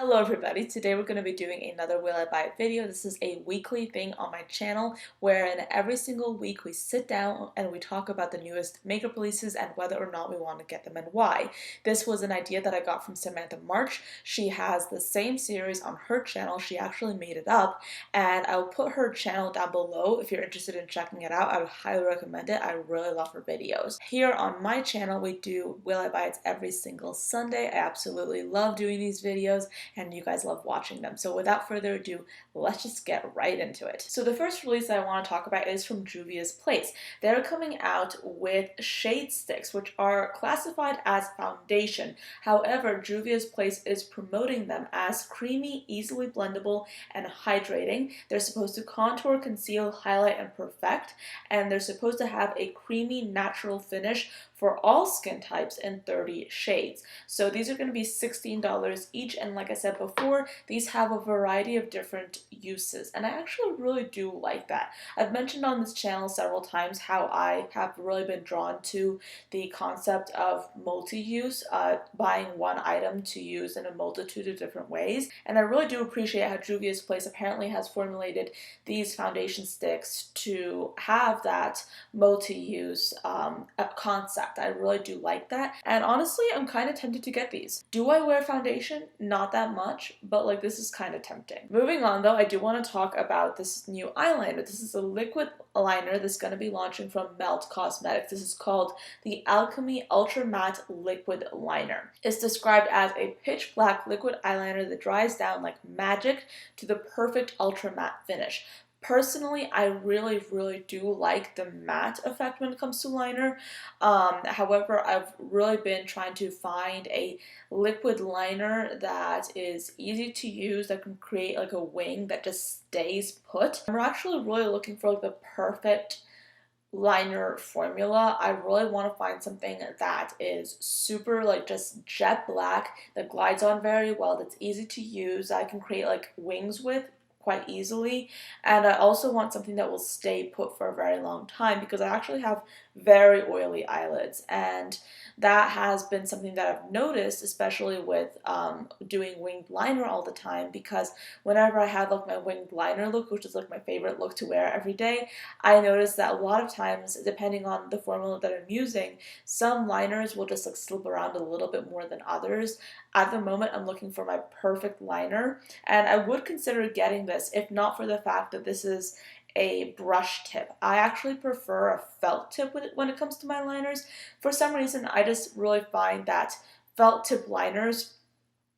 Hello everybody, today we're going to be doing another Will I Buy It video. This is a weekly thing on my channel wherein every single week we sit down and we talk about the newest makeup releases and whether or not we want to get them and why. This was an idea that I got from Samantha March. She has the same series on her channel. She actually made it up, and I'll put her channel down below if you're interested in checking it out. I would highly recommend it. I really love her videos. Here on my channel we do Will I Buy It every single Sunday. I absolutely love doing these videos and you guys love watching them. So without further ado, let's just get right into it. So the first release that I want to talk about is from Juvia's Place. They're coming out with shade sticks, which are classified as foundation. However, Juvia's Place is promoting them as creamy, easily blendable, and hydrating. They're supposed to contour, conceal, highlight, and perfect, and they're supposed to have a creamy, natural finish for all skin types in 30 shades. So these are going to be $16 each, and like I said before, these have a variety of different uses, and I actually really do like that. I've mentioned on this channel several times how I have really been drawn to the concept of multi-use, buying one item to use in a multitude of different ways, and I really do appreciate how Juvia's Place apparently has formulated these foundation sticks to have that multi-use concept. I really do like that, and honestly I'm kind of tempted to get these. Do I wear foundation? Not that much, but like this is kind of tempting. Moving on though, I do want to talk about this new eyeliner. This is a liquid liner that's going to be launching from McGrath Cosmetics. This is called the Alchemy Ultra Matte Liquid Liner. It's described as a pitch black liquid eyeliner that dries down like magic to the perfect ultra matte finish. Personally, I really do like the matte effect when it comes to liner. However, I've really been trying to find a liquid liner that is easy to use, that can create like a wing that just stays put. I'm actually really looking for like the perfect liner formula. I really want to find something that is super like just jet black, that glides on very well, that's easy to use, that I can create like wings with quite easily, and I also want something that will stay put for a very long time because I actually have very oily eyelids, and that has been something that I've noticed, especially with doing winged liner all the time, because whenever I have like my winged liner look, which is like my favorite look to wear every day, I notice that a lot of times, depending on the formula that I'm using, some liners will just like slip around a little bit more than others. At the moment, I'm looking for my perfect liner, and I would consider getting this if not for the fact that this is a brush tip. I actually prefer a felt tip when it comes to my liners. For some reason, I just really find that felt tip liners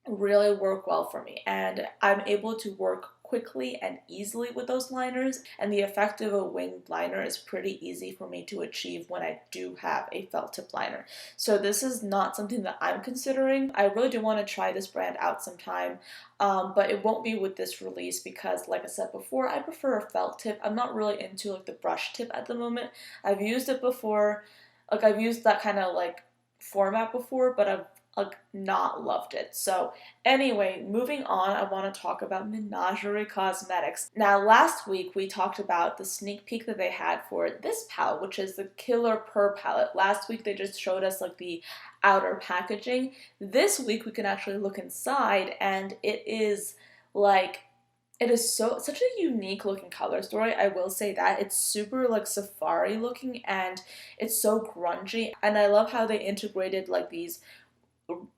really work well for me, and I'm able to work quickly and easily with those liners, and the effect of a winged liner is pretty easy for me to achieve when I do have a felt tip liner. So this is not something that I'm considering. I really do want to try this brand out sometime, but it won't be with this release because, like I said before, I prefer a felt tip. I'm not really into like the brush tip at the moment. I've used it before, like I've used that kind of like format before, but I've like not loved it. So anyway, moving on, I want to talk about Menagerie Cosmetics. Now last week we talked about the sneak peek that they had for this palette, which is the Killer Purr palette. Last week they just showed us like the outer packaging. This week we can actually look inside, and it is like, it is such a unique looking color story. I will say that. It's super like safari looking, and it's so grungy, and I love how they integrated like these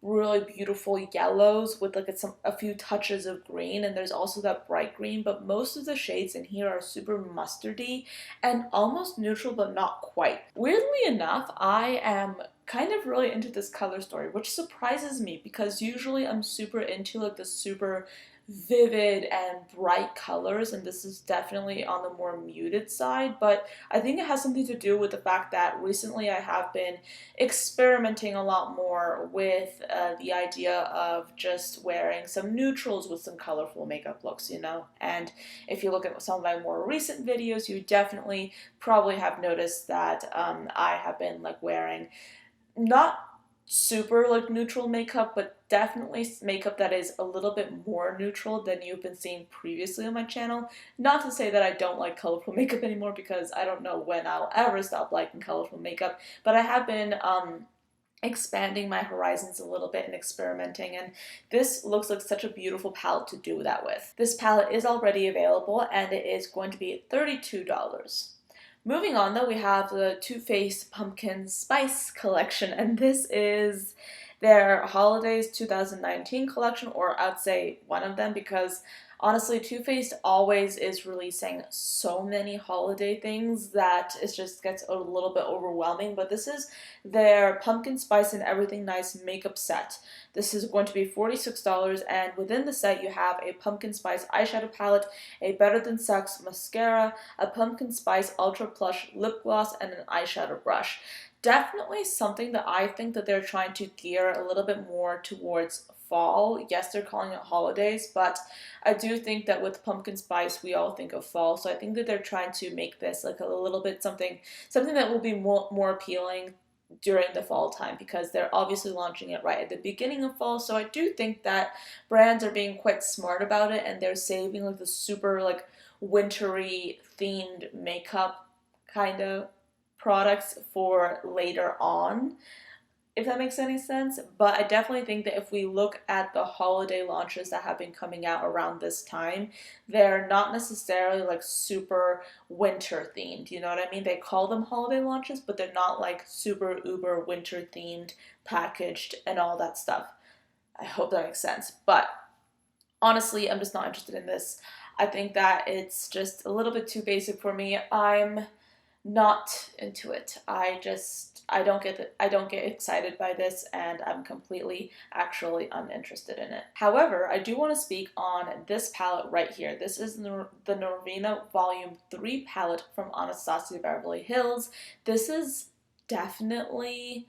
really beautiful yellows with like a few touches of green, and there's also that bright green, but most of the shades in here are super mustardy and almost neutral but not quite. Weirdly enough, I am kind of really into this color story, which surprises me because usually I'm super into like the super vivid and bright colors, and this is definitely on the more muted side, but I think it has something to do with the fact that recently I have been experimenting a lot more with the idea of just wearing some neutrals with some colorful makeup looks, you know. And if you look at some of my more recent videos, you definitely probably have noticed that I have been like wearing not super like neutral makeup, but definitely makeup that is a little bit more neutral than you've been seeing previously on my channel. Not to say that I don't like colorful makeup anymore, because I don't know when I'll ever stop liking colorful makeup, but I have been expanding my horizons a little bit and experimenting, and this looks like such a beautiful palette to do that with. This palette is already available and it is going to be $32. Moving on though, we have the Too Faced Pumpkin Spice collection, and this is their Holidays 2019 collection, or I'd say one of them, because honestly, Too Faced always is releasing so many holiday things that it just gets a little bit overwhelming. But this is their Pumpkin Spice and Everything Nice makeup set. This is going to be $46, and within the set you have a Pumpkin Spice eyeshadow palette, a Better Than Sex mascara, a Pumpkin Spice Ultra Plush lip gloss, and an eyeshadow brush. Definitely something that I think that they're trying to gear a little bit more towards fall. Yes, they're calling it holidays, but I do think that with pumpkin spice, we all think of fall. So I think that they're trying to make this like a little bit something that will be more appealing during the fall time, because they're obviously launching it right at the beginning of fall. So I do think that brands are being quite smart about it, and they're saving like the super like wintry themed makeup kind of products for later on, if that makes any sense. But I definitely think that if we look at the holiday launches that have been coming out around this time, they're not necessarily like super winter themed. You know what I mean? They call them holiday launches, but they're not like super uber winter themed, packaged, and all that stuff. I hope that makes sense. But honestly, I'm just not interested in this. I think that it's just a little bit too basic for me. I'm not into it. I don't get excited by this, and I'm completely actually uninterested in it. However, I do want to speak on this palette right here. This is the Norvina Volume 3 palette from Anasazi Beverly Hills. This is definitely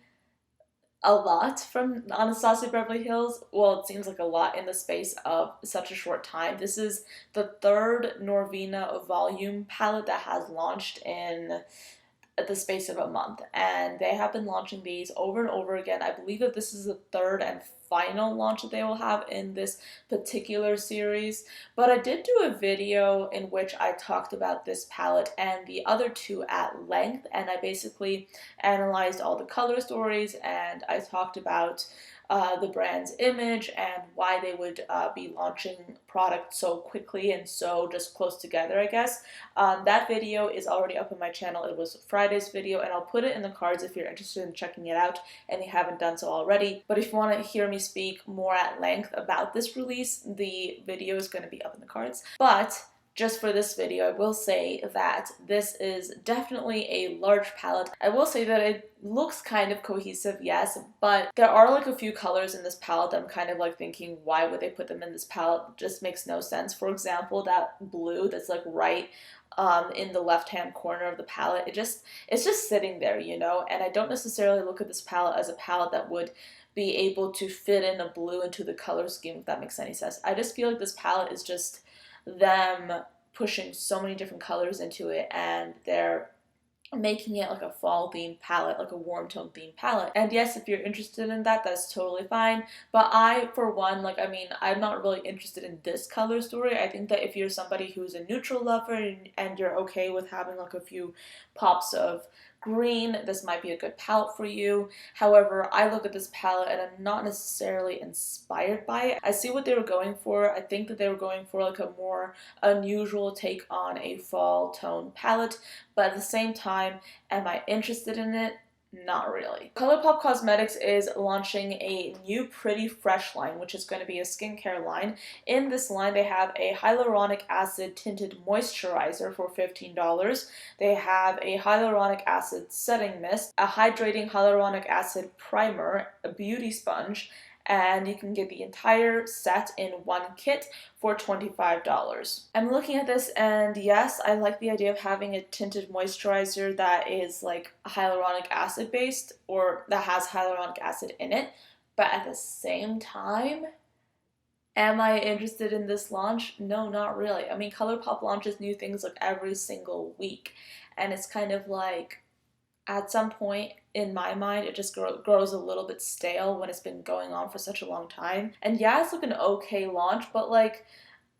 a lot from Anasazi Beverly Hills. Well, it seems like a lot in the space of such a short time. This is the third Norvina volume palette that has launched in the space of a month, and they have been launching these over and over again. I believe that this is the third and final launch that they will have in this particular series. But I did do a video in which I talked about this palette and the other two at length, and I basically analyzed all the color stories, and I talked about the brand's image and why they would be launching products so quickly and so just close together, I guess. That video is already up on my channel. It was Friday's video, and I'll put it in the cards if you're interested in checking it out and you haven't done so already. But if you want to hear me speak more at length about this release, the video is going to be up in the cards. But just for this video, I will say that this is definitely a large palette. I will say that it looks kind of cohesive, yes, but there are like a few colors in this palette that I'm kind of like thinking, why would they put them in this palette? It just makes no sense. For example, that blue that's like right in the left-hand corner of the palette, it's just sitting there, you know, and I don't necessarily look at this palette as a palette that would be able to fit in a blue into the color scheme, if that makes any sense. I just feel like this palette is just them pushing so many different colors into it, and they're making it like a fall themed palette, like a warm tone themed palette. And yes, if you're interested in that, that's totally fine. But I, for one, like, I mean, I'm not really interested in this color story. I think that if you're somebody who's a neutral lover and you're okay with having like a few pops of green, this might be a good palette for you. However, I look at this palette and I'm not necessarily inspired by it. I see what they were going for. I think that they were going for like a more unusual take on a fall tone palette, but at the same time, am I interested in it? Not really. Lorac Cosmetics is launching a new Pretty Fresh line, which is going to be a skincare line. In this line, they have a hyaluronic acid tinted moisturizer for $15. They have a hyaluronic acid setting mist, a hydrating hyaluronic acid primer, a beauty sponge, and you can get the entire set in one kit for $25. I'm looking at this, and yes, I like the idea of having a tinted moisturizer that is like hyaluronic acid based, or that has hyaluronic acid in it, but at the same time, am I interested in this launch? No, not really. I mean, ColourPop launches new things like every single week, and it's kind of like, at some point in my mind, it just grows a little bit stale when it's been going on for such a long time. And yeah, it's like an okay launch, but like,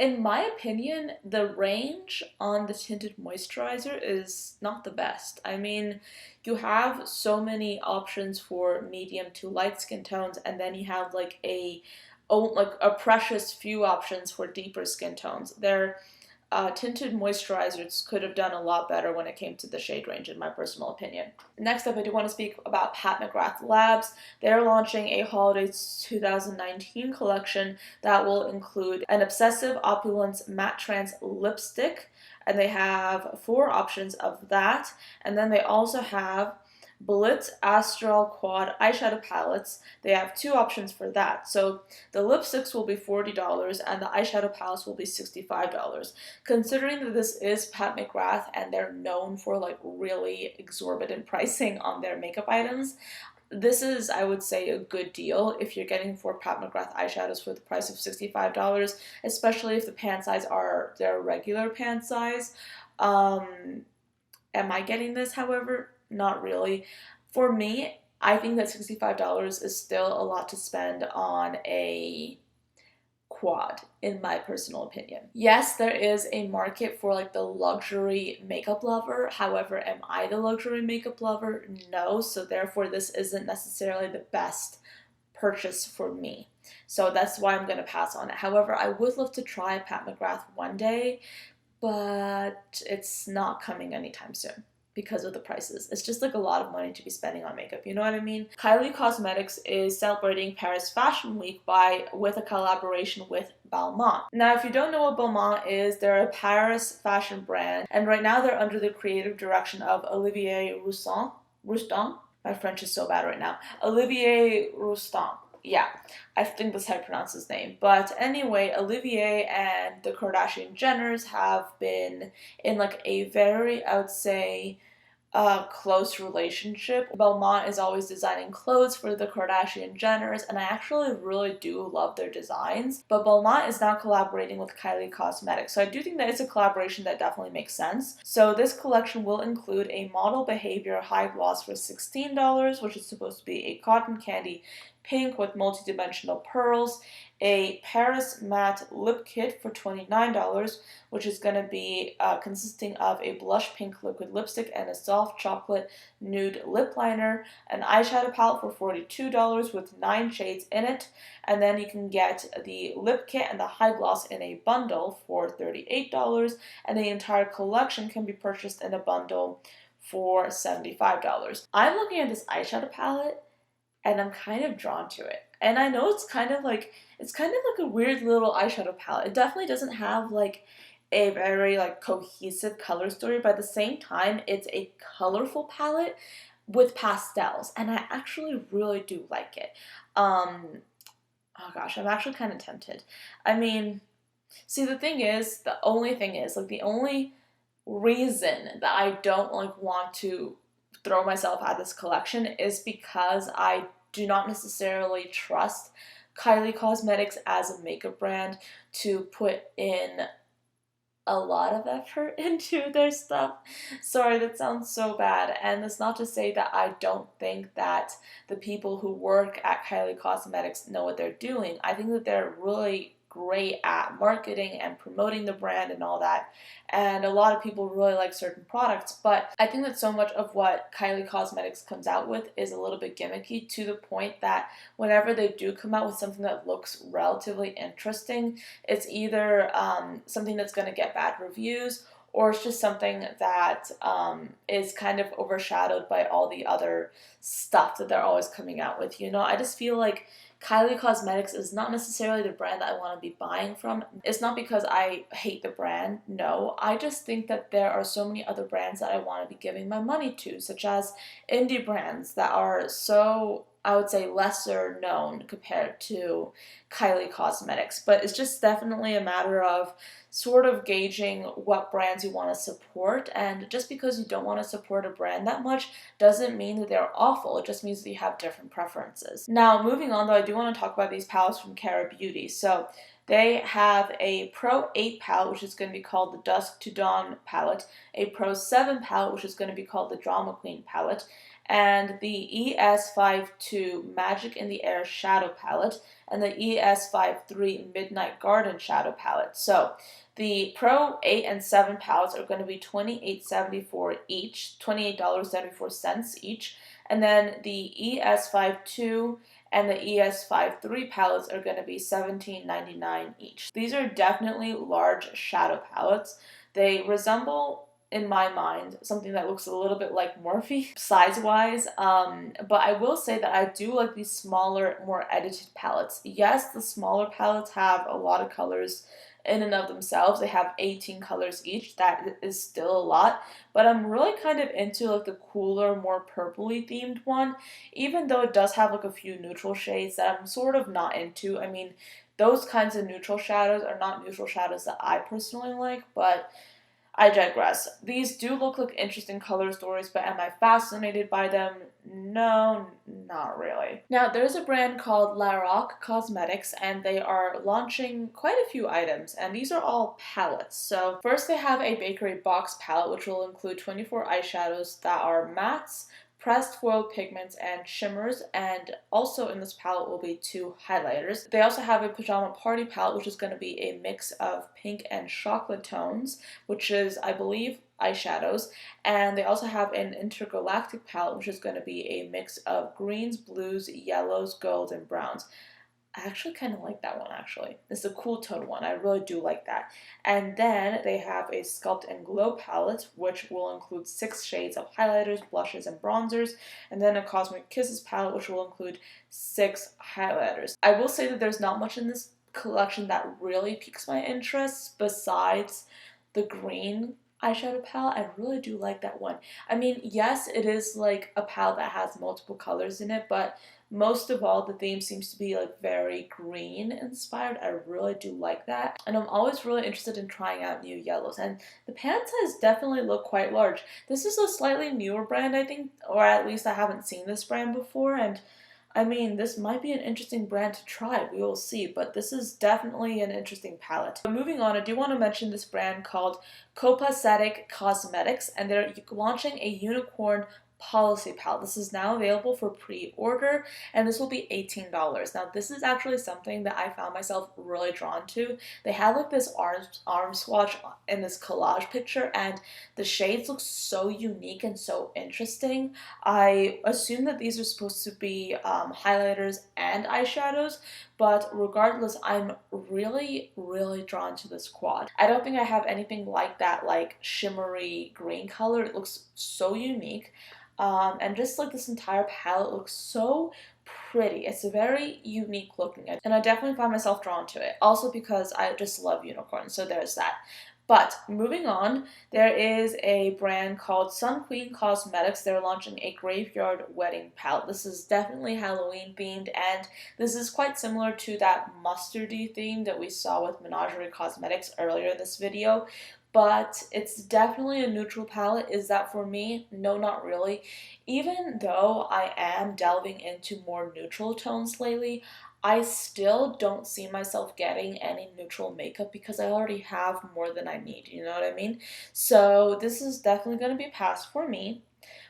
In my opinion, the range on the tinted moisturizer is not the best. I mean, you have so many options for medium to light skin tones, and then you have like a precious few options for deeper skin tones. Their tinted moisturizers could have done a lot better when it came to the shade range, in my personal opinion. Next up, I do want to speak about Pat McGrath Labs. They're launching a holiday 2019 collection that will include an Obsessive Opulence Matte Trans lipstick, and they have 4 options of that. And then they also have Blitz Astral Quad eyeshadow palettes. They have 2 options for that. So the lipsticks will be $40 and the eyeshadow palettes will be $65. Considering that this is Pat McGrath and they're known for like really exorbitant pricing on their makeup items, this is, I would say, a good deal if you're getting 4 Pat McGrath eyeshadows for the price of $65, especially if the pan size are their regular pan size. Am I getting this, however? Not really. For me, I think that $65 is still a lot to spend on a quad, in my personal opinion. Yes, there is a market for like the luxury makeup lover. However, am I the luxury makeup lover? No. So therefore, this isn't necessarily the best purchase for me. So that's why I'm going to pass on it. However, I would love to try Pat McGrath one day, but it's not coming anytime soon because of the prices. It's just like a lot of money to be spending on makeup, you know what I mean? Kylie Cosmetics is celebrating Paris Fashion Week with a collaboration with Balmain. Now, if you don't know what Balmain is, they're a Paris fashion brand, and right now they're under the creative direction of Olivier Roustan. My French is so bad right now. Olivier Roustan. Yeah, I think that's how you pronounce his name. But anyway, Olivier and the Kardashian Jenners have been in like a very, I would say, close relationship. Balmain is always designing clothes for the Kardashian Jenners, and I actually really do love their designs. But Balmain is now collaborating with Kylie Cosmetics, so I do think that it's a collaboration that definitely makes sense. So this collection will include a model behavior high gloss for $16, which is supposed to be a cotton candy pink with multi-dimensional pearls, a Paris matte lip kit for $29, which is going to be consisting of a blush pink liquid lipstick and a soft chocolate nude lip liner, an eyeshadow palette for $42 with 9 shades in it, and then you can get the lip kit and the high gloss in a bundle for $38, and the entire collection can be purchased in a bundle for $75. I'm looking at this eyeshadow palette and I'm kind of drawn to it. And I know it's kind of like a weird little eyeshadow palette. It definitely doesn't have like a very like cohesive color story, but at the same time it's a colorful palette with pastels, and I actually really do like it. Oh gosh, I'm actually kind of tempted. I mean, see, the only thing is like the only reason that I don't like want to throw myself at this collection is because I do not necessarily trust Kylie Cosmetics as a makeup brand to put in a lot of effort into their stuff. Sorry, that sounds so bad. And that's not to say that I don't think that the people who work at Kylie Cosmetics know what they're doing. I think that they're really great at marketing and promoting the brand and all that, and a lot of people really like certain products, but I think that so much of what Kylie Cosmetics comes out with is a little bit gimmicky, to the point that whenever they do come out with something that looks relatively interesting, it's either something that's going to get bad reviews, or it's just something that is kind of overshadowed by all the other stuff that they're always coming out with. You know, I just feel like Kylie Cosmetics is not necessarily the brand that I want to be buying from. It's not because I hate the brand, no. I just think that there are so many other brands that I want to be giving my money to, such as indie brands that are so, I would say, lesser known compared to Kylie Cosmetics. But it's just definitely a matter of sort of gauging what brands you want to support, and just because you don't want to support a brand that much doesn't mean that they're awful. It just means that you have different preferences. Now, moving on though, I do want to talk about these palettes from Cara Beauty. So they have a Pro 8 palette, which is going to be called the Dusk to Dawn palette, a Pro 7 palette, which is going to be called the Drama Queen palette, and the ES52 Magic in the Air Shadow Palette, and the ES53 Midnight Garden Shadow Palette. So the Pro 8 and 7 palettes are going to be $28.74 each, $28.74 each, and then the ES52 and the ES53 palettes are going to be $17.99 each. These are definitely large shadow palettes. They resemble, in my mind, something that looks a little bit like Morphe size-wise, but I will say that I do like these smaller, more edited palettes. Yes, the smaller palettes have a lot of colors in and of themselves. They have 18 colors each. That is still a lot, but I'm really kind of into like the cooler, more purpley themed one, even though it does have like a few neutral shades that I'm sort of not into. I mean, those kinds of neutral shadows are not neutral shadows that I personally like, but I digress. These do look like interesting color stories, but am I fascinated by them? No, not really. Now, there's a brand called Lorac Cosmetics, and they are launching quite a few items, and these are all palettes. So, first they have a bakery box palette, which will include 24 eyeshadows that are mattes, pressed foil pigments, and shimmers, and also in this palette will be 2 highlighters. They also have a pajama party palette, which is going to be a mix of pink and chocolate tones, which is, I believe, eyeshadows, and they also have an intergalactic palette, which is going to be a mix of greens, blues, yellows, golds, and browns. I actually kind of like that one, actually. It's a cool tone one. I really do like that. And then they have a Sculpt and Glow palette, which will include 6 shades of highlighters, blushes, and bronzers. And then a Cosmic Kisses palette, which will include 6 highlighters. I will say that there's not much in this collection that really piques my interest besides the green eyeshadow palette. I really do like that one. I mean, yes, it is like a palette that has multiple colors in it, but most of all, the theme seems to be like very green inspired. I really do like that. And I'm always really interested in trying out new yellows. And the pan size definitely look quite large. This is a slightly newer brand, I think, or at least I haven't seen this brand before. And I mean, this might be an interesting brand to try. We will see, but this is definitely an interesting palette. But moving on, I do want to mention this brand called Copacetic Cosmetics, and they're launching a unicorn policy palette. This is now available for pre-order, and this will be $18. Now, this is actually something that I found myself really drawn to. They have like this arm swatch in this collage picture, and the shades look so unique and so interesting. I assume that these are supposed to be highlighters and eyeshadows, but regardless, I'm really, really drawn to this quad. I don't think I have anything like that, like shimmery green color. It looks so unique. And just like this entire palette looks so pretty. It's very unique looking, and I definitely find myself drawn to it. Also because I just love unicorns, so there's that. But moving on, there is a brand called Sun Queen Cosmetics. They're launching a Graveyard Wedding palette. This is definitely Halloween themed, and this is quite similar to that mustardy theme that we saw with Menagerie Cosmetics earlier in this video. But it's definitely a neutral palette. Is that for me? No, not really. Even though I am delving into more neutral tones lately, I still don't see myself getting any neutral makeup because I already have more than I need, you know what I mean? So this is definitely going to be a pass for me.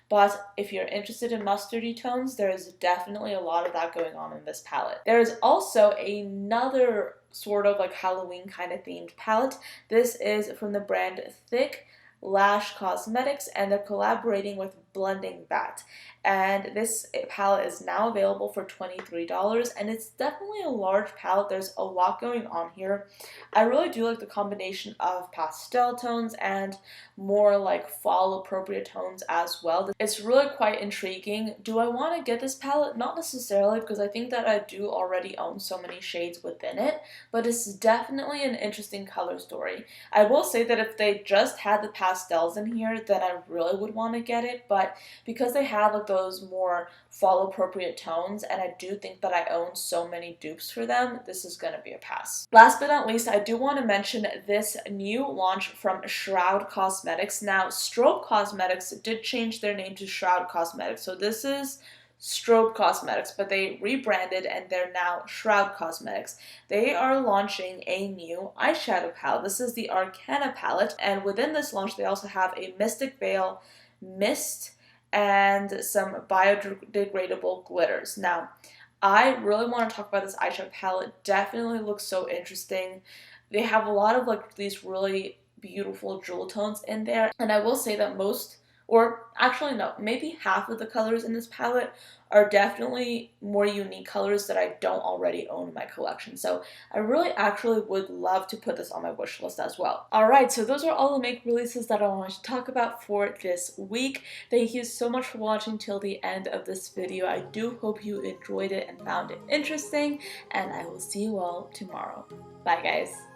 But if you're interested in mustardy tones, there is definitely a lot of that going on in this palette. There is also another sort of like Halloween kind of themed palette. This is from the brand Thick Lash Cosmetics, and they're collaborating with Blending Bat. And this palette is now available for $23, and it's definitely a large palette. There's a lot going on here. I really do like the combination of pastel tones and more like fall appropriate tones as well. It's really quite intriguing. Do I want to get this palette? Not necessarily, because I think that I do already own so many shades within it, but it's definitely an interesting color story. I will say that if they just had the pastels in here, then I really would want to get it, but because they have like those more fall appropriate tones, and I do think that I own so many dupes for them, this is going to be a pass. Last but not least, I do want to mention this new launch from Shroud Cosmetics. Now, Strobe Cosmetics did change their name to Shroud Cosmetics, so this is Strobe Cosmetics, but they rebranded and they're now Shroud Cosmetics. They are launching a new eyeshadow palette. This is the Arcana palette, and within this launch they also have a Mystic Veil Mist and some biodegradable glitters. Now, I really want to talk about this eyeshadow palette. Definitely looks so interesting. They have a lot of like these really beautiful jewel tones in there, and I will say that most, or actually no, maybe half of the colors in this palette are definitely more unique colors that I don't already own in my collection. So I really actually would love to put this on my wish list as well. Alright, so those are all the makeup releases that I wanted to talk about for this week. Thank you so much for watching till the end of this video. I do hope you enjoyed it and found it interesting, and I will see you all tomorrow. Bye guys!